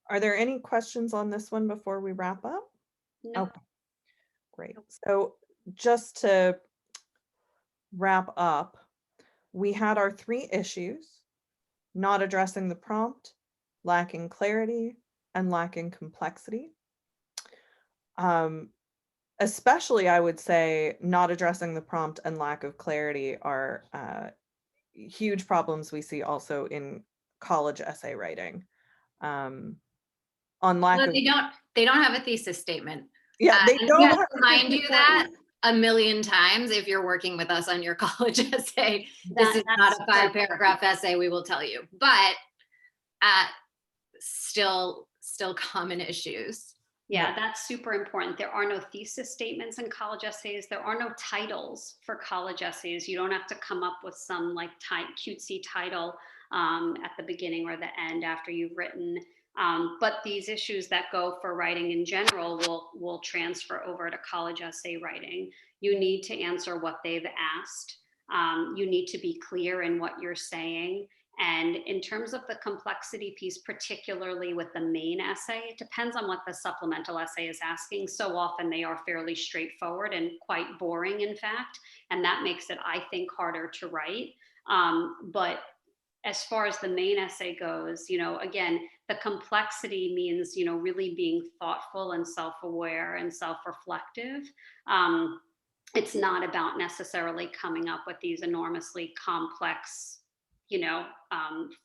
Are there any questions on this one before we wrap up? No. Okay, great. So just to wrap up, we had our 3 issues: not addressing the prompt, lacking clarity, and lacking complexity. Especially, I would say, not addressing the prompt and lack of clarity are huge problems we see also in college essay writing. On lack Well, of, they don't have a thesis statement. yeah, they And we don't have have to remind you that important. a million times if you're working with us on your college essay. This is That's not a 5-paragraph essay, we will tell you, but still common issues. Yeah, that's super important. There are no thesis statements in college essays. There are no titles for college essays. You don't have to come up with some like cutesy title at the beginning or the end after you've written. But these issues that go for writing in general will transfer over to college essay writing. You need to answer what they've asked. You need to be clear in what you're saying. And in terms of the complexity piece, particularly with the main essay, it depends on what the supplemental essay is asking. So often they are fairly straightforward and quite boring, in fact, and that makes it, I think, harder to write. But as far as the main essay goes, again, the complexity means, really being thoughtful and self-aware and self-reflective. It's not about necessarily coming up with these enormously complex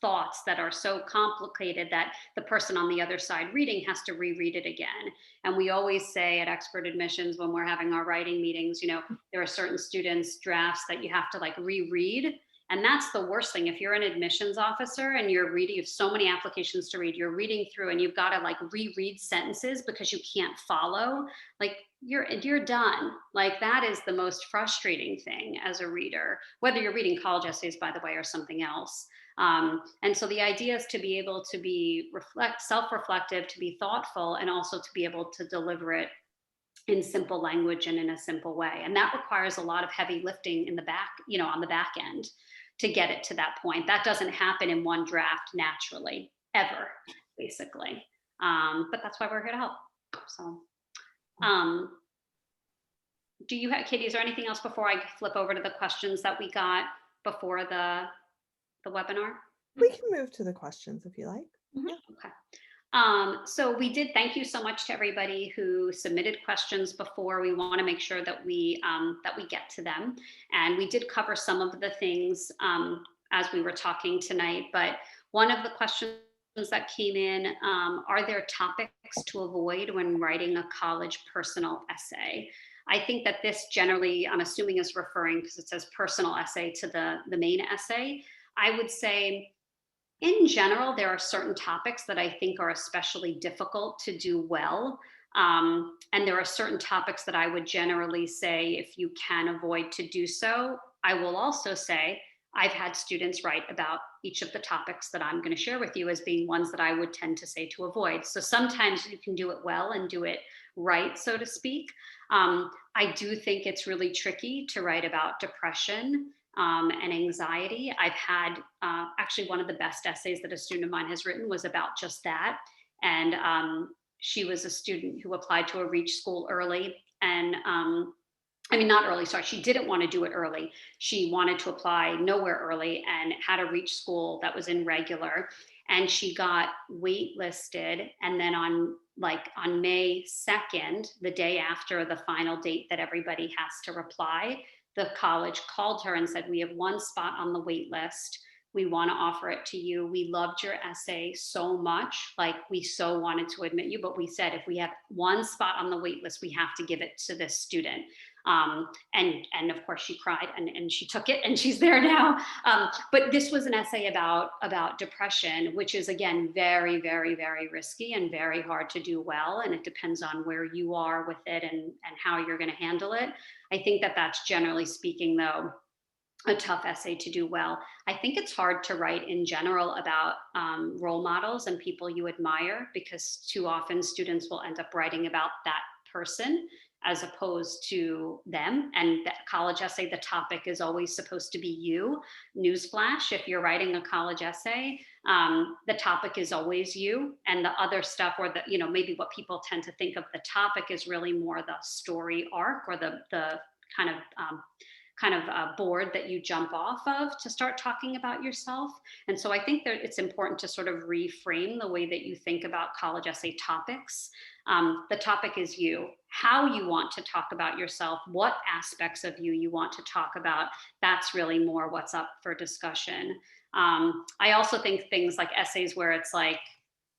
thoughts that are so complicated that the person on the other side reading has to reread it again. And we always say at expert admissions when we're having our writing meetings, there are certain students' drafts that you have to like reread. And that's the worst thing. If you're an admissions officer and you're reading, you have so many applications to read, you're reading through and you've got to like reread sentences because you can't follow, like you're done. Like that is the most frustrating thing as a reader, whether you're reading college essays, by the way, or something else. And so the idea is to be able to be self-reflective, to be thoughtful, and also to be able to deliver it in simple language and in a simple way. And that requires a lot of heavy lifting in the back, on the back end to get it to that point. That doesn't happen in one draft naturally, ever, basically. But that's why we're here to help. So, do you have, Katie, is there anything else before I flip over to the questions that we got before the webinar? We can move to the questions if you like. Mm-hmm. Yeah. Okay. So we did, thank you so much to everybody who submitted questions before. We want to make sure that we get to them. And we did cover some of the things as we were talking tonight, but one of the questions that came in, are there topics to avoid when writing a college personal essay? I think that this generally, I'm assuming is referring, because it says personal essay, to the main essay. I would say, in general, there are certain topics that I think are especially difficult to do well. And there are certain topics that I would generally say, if you can avoid to do so. I will also say, I've had students write about each of the topics that I'm going to share with you as being ones that I would tend to say to avoid. So sometimes you can do it well and do it right, so to speak. I do think it's really tricky to write about depression and anxiety. I've had actually one of the best essays that a student of mine has written was about just that. And she was a student who applied to a Reach school early, and I mean, not early, sorry, she didn't want to do it early. She wanted to apply nowhere early and had to reach school that was in regular. And she got waitlisted. And then on May 2nd, the day after the final date that everybody has to reply, the college called her and said, "We have one spot on the wait list. We want to offer it to you. We loved your essay so much. Like, we so wanted to admit you, but we said if we have one spot on the wait list, we have to give it to this student." And of course she cried and she took it and she's there now. But this was an essay about depression, which is, again, very, very, very risky and very hard to do well. And it depends on where you are with it and how you're going to handle it. I think that that's, generally speaking, though, a tough essay to do well. I think it's hard to write in general about role models and people you admire, because too often students will end up writing about that person as opposed to them. And that college essay, the topic is always supposed to be you. Newsflash, if you're writing a college essay, the topic is always you. And the other stuff, or maybe what people tend to think of the topic, is really more the story arc, or the kind of board that you jump off of to start talking about yourself. And so I think that it's important to sort of reframe the way that you think about college essay topics. The topic is you. How you want to talk about yourself, what aspects of you want to talk about, that's really more what's up for discussion. I also think things like essays where it's like,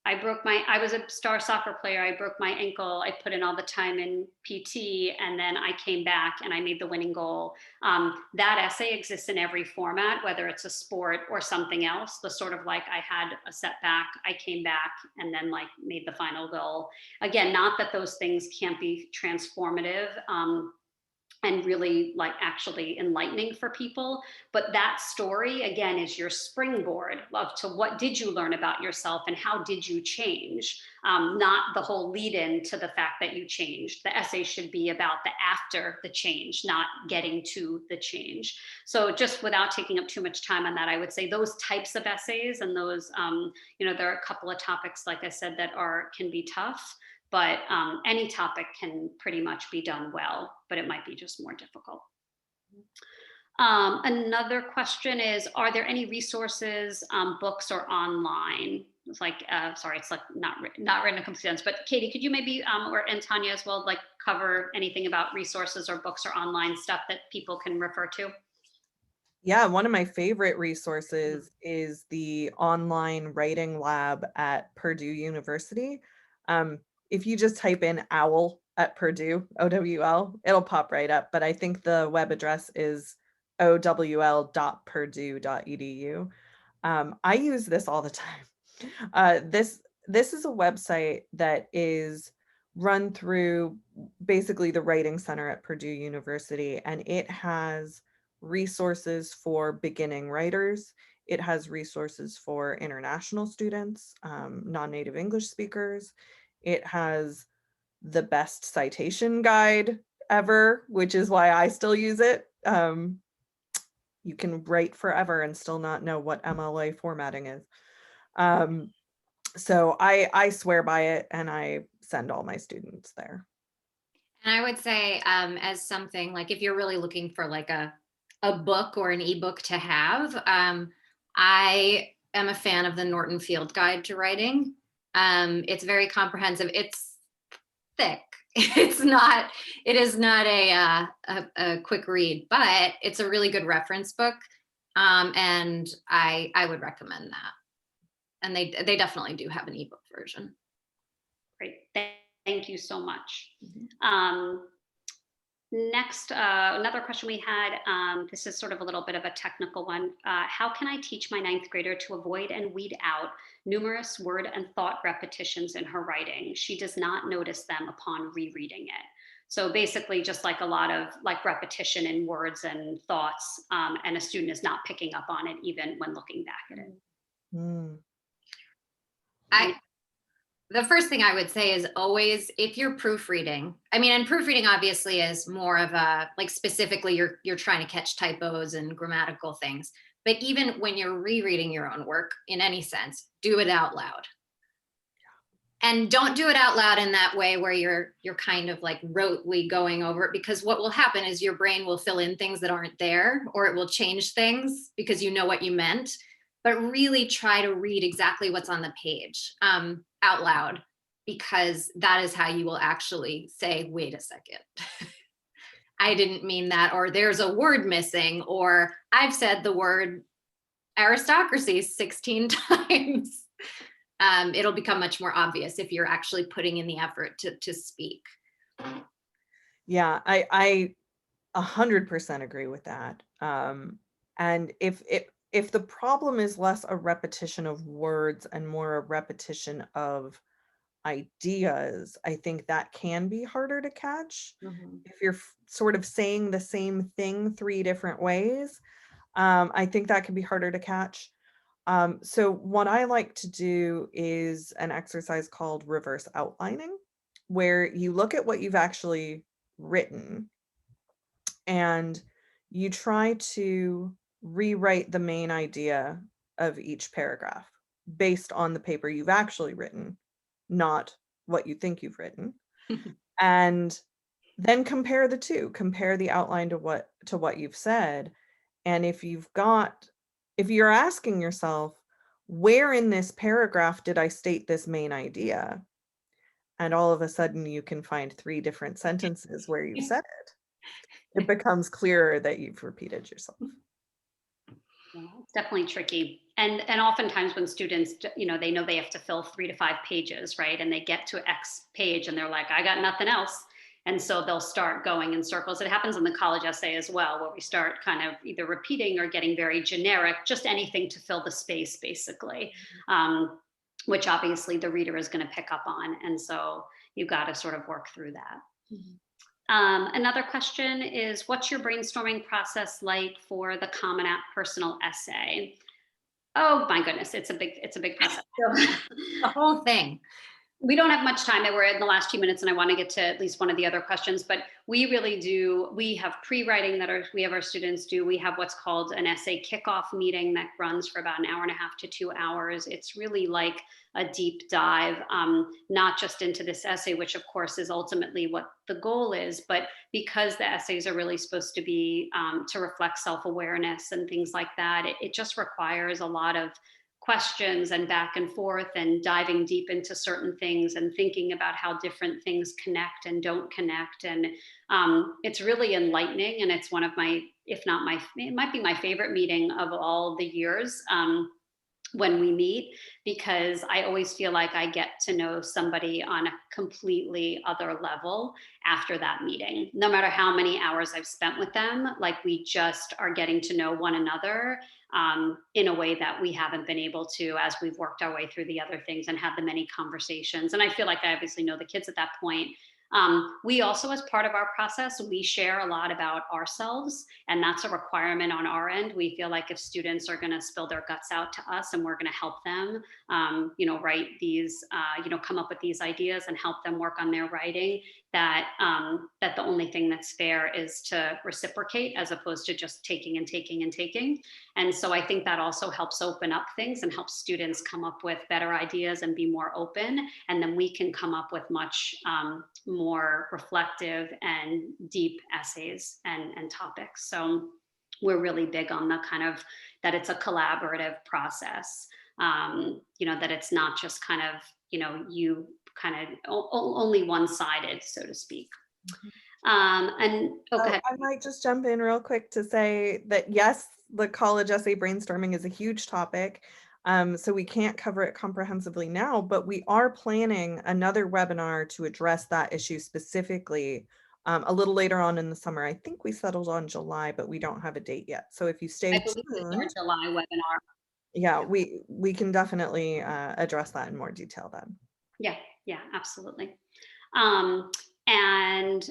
I was a star soccer player. I broke my ankle. I put in all the time in PT, and then I came back and I made the winning goal. That essay exists in every format, whether it's a sport or something else. The sort of like, I had a setback, I came back, and then like made the final goal. Again, not that those things can't be transformative, and really like actually enlightening for people. But that story, again, is your springboard to what did you learn about yourself and how did you change, not the whole lead in to the fact that you changed. The essay should be about the after the change, not getting to the change. So just without taking up too much time on that, I would say those types of essays and those, there are a couple of topics, like I said, that can be tough. But any topic can pretty much be done well, but it might be just more difficult. Another question is, are there any resources, books, or online? It's like, sorry, it's like not written in complete sense, but Katie, could you maybe, and Tania as well, like cover anything about resources or books or online stuff that people can refer to? Yeah, one of my favorite resources is the online writing lab at Purdue University. If you just type in OWL at Purdue, OWL, it'll pop right up. But I think the web address is owl.purdue.edu. I use this all the time. This is a website that is run through basically the Writing Center at Purdue University, and it has resources for beginning writers. It has resources for international students, non-native English speakers. It has the best citation guide ever, which is why I still use it. You can write forever and still not know what MLA formatting is. So I swear by it, and I send all my students there. And I would say, as something like, if you're really looking for like a book or an ebook to have, I am a fan of the Norton Field Guide to Writing. It's very comprehensive. It's thick. It is not a quick read, but it's a really good reference book. And I would recommend that. And they definitely do have an ebook version. Great, thank you so much. Next, another question we had, this is sort of a little bit of a technical one. How can I teach my 9th grader to avoid and weed out numerous word and thought repetitions in her writing? She does not notice them upon rereading it. So basically just like a lot of like repetition in words and thoughts, and a student is not picking up on it even when looking back at it. The first thing I would say is always, if you're proofreading, and proofreading obviously is more of a, like, specifically you're trying to catch typos and grammatical things, but even when you're rereading your own work in any sense, do it out loud. And don't do it out loud in that way where you're kind of like rotely going over it, because what will happen is your brain will fill in things that aren't there, or it will change things because you know what you meant. But really try to read exactly what's on the page out loud, because that is how you will actually say, wait a second, I didn't mean that, or there's a word missing, or I've said the word aristocracy 16 times. It'll become much more obvious if you're actually putting in the effort to speak. Yeah, I 100% agree with that. And if the problem is less a repetition of words and more a repetition of ideas, I think that can be harder to catch. If you're sort of saying the same thing 3 different ways, I think that can be harder to catch. So what I like to do is an exercise called reverse outlining, where you look at what you've actually written and you try to rewrite the main idea of each paragraph based on the paper you've actually written, not what you think you've written. And then compare the two, compare the outline to what you've said. And if you're asking yourself, where in this paragraph did I state this main idea? And all of a sudden you can find 3 different sentences where you've said it becomes clearer that you've repeated yourself. Yeah, it's definitely tricky. And oftentimes when students, they know they have to fill 3 to 5 pages, right? And they get to X page and they're like, I got nothing else. And so they'll start going in circles. It happens in the college essay as well, where we start kind of either repeating or getting very generic, just anything to fill the space, basically, which obviously the reader is going to pick up on. And so you've got to sort of work through that. Another question is, what's your brainstorming process like for the Common App personal essay? Oh my goodness, it's a big process. So, The whole thing. we don't have much time. We're in the last 2 minutes and I want to get to at least one of the other questions, but we really do. We have pre-writing we have our students do. We have what's called an essay kickoff meeting that runs for about 1.5 hours to 2 hours. It's really like a deep dive, not just into this essay, which of course is ultimately what the goal is, but because the essays are really supposed to be to reflect self-awareness and things like that, it just requires a lot of questions and back and forth and diving deep into certain things and thinking about how different things connect and don't connect. And it's really enlightening. And it's one of my, if not my, it might be my favorite meeting of all the years when we meet, because I always feel like I get to know somebody on a completely other level after that meeting. No matter how many hours I've spent with them, like we just are getting to know one another in a way that we haven't been able to as we've worked our way through the other things and had the many conversations. And I feel like I obviously know the kids at that point. We also, as part of our process, we share a lot about ourselves, and that's a requirement on our end. We feel like if students are going to spill their guts out to us and we're going to help them, write these, come up with these ideas and help them work on their writing, that the only thing that's fair is to reciprocate as opposed to just taking and taking and taking. And so I think that also helps open up things and helps students come up with better ideas and be more open. And then we can come up with much more reflective and deep essays and topics. So we're really big on the kind of that it's a collaborative process, that it's not just kind of, you kind of only one-sided, so to speak. And okay. I might just jump in real quick to say that yes, the college essay brainstorming is a huge topic. So we can't cover it comprehensively now, but we are planning another webinar to address that issue specifically a little later on in the summer. I think we settled on July, but we don't have a date yet. So if you stay tuned, it's our July webinar. Yeah, we can definitely address that in more detail then. Yeah, absolutely. And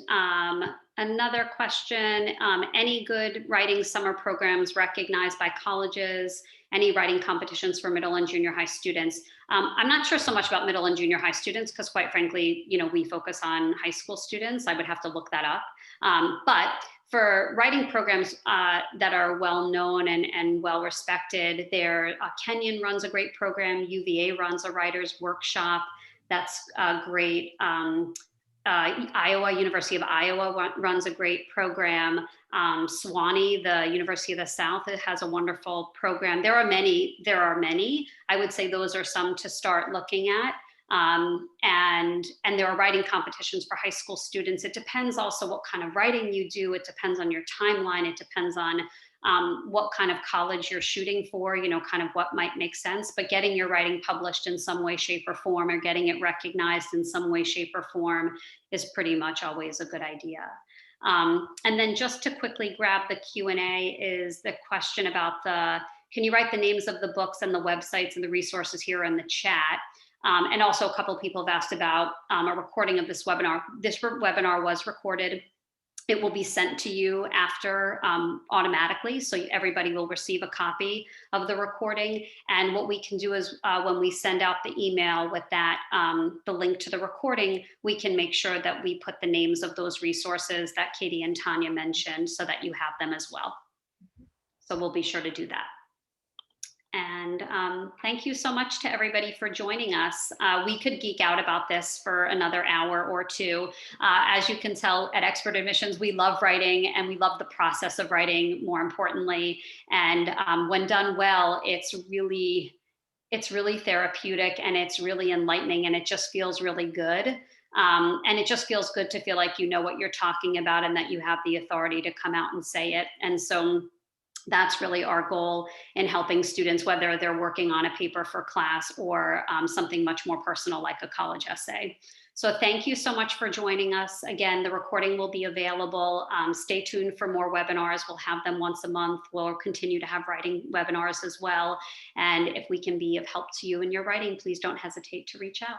another question, any good writing summer programs recognized by colleges, any writing competitions for middle and junior high students? I'm not sure so much about middle and junior high students because quite frankly, we focus on high school students. I would have to look that up. But for writing programs that are well known and well respected, Kenyon runs a great program, UVA runs a writer's workshop That's great. University of Iowa runs a great program. Swanee, the University of the South, it has a wonderful program. There are many. I would say those are some to start looking at. And there are writing competitions for high school students. It depends also what kind of writing you do. It depends on your timeline. It depends on what kind of college you're shooting for, kind of what might make sense. But getting your writing published in some way, shape, or form, or getting it recognized in some way, shape, or form is pretty much always a good idea. And then just to quickly grab the Q&A is the question about can you write the names of the books and the websites and the resources here in the chat? And also a couple of people have asked about a recording of this webinar. This webinar was recorded. It will be sent to you after automatically, so everybody will receive a copy of the recording. And what we can do is when we send out the email with that, the link to the recording, we can make sure that we put the names of those resources that Katie and Tania mentioned so that you have them as well. So we'll be sure to do that. And thank you so much to everybody for joining us. We could geek out about this for another hour or two. As you can tell at Expert Admissions, we love writing and we love the process of writing, more importantly. And when done well, it's really therapeutic and it's really enlightening and it just feels really good. And it just feels good to feel like you know what you're talking about and that you have the authority to come out and say it. And so that's really our goal in helping students, whether they're working on a paper for class or something much more personal like a college essay. So thank you so much for joining us. Again, the recording will be available. Stay tuned for more webinars. We'll have them once a month. We'll continue to have writing webinars as well. And if we can be of help to you in your writing, please don't hesitate to reach out.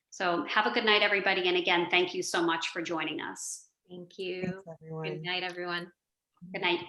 So have a good night, everybody. And again, thank you so much for joining us. Thank you. Thanks, everyone. Good night, everyone. Good night.